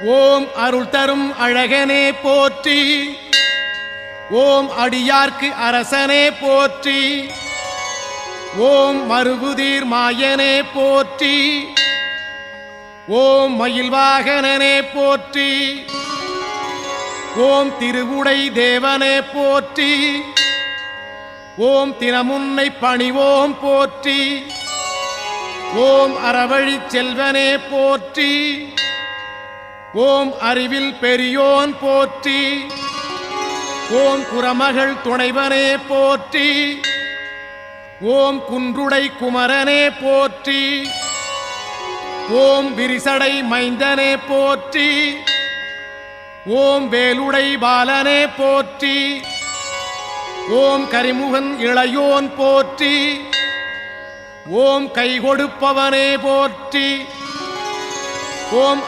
ஓம் அருள் தரும் அழகனே போற்றி. ஓம் அடியார்க்கு அரசனே போற்றி. ஓம் மருகுதீர் மாயனே போற்றி. ஓம் மயில்வாகனனே போற்றி. ஓம் திருவுடை தேவனே போற்றி. ஓம் தினமுன்னை பணிவோம் போற்றி. ஓம் அறவழி செல்வனே போற்றி. ஓம் அறிவில் பெரியோன் போற்றி. ஓம் குரமகள் துணைவனே போற்றி. ஓம் குன்றுடை குமரனே போற்றி. ஓம் விரிசடை மைந்தனே போற்றி. ஓம் வேலுடை பாலனே போற்றி. ஓம் கரிமுகன் இளையோன் போற்றி. ஓம் கை கொடுப்பவனே போற்றி. ஓம்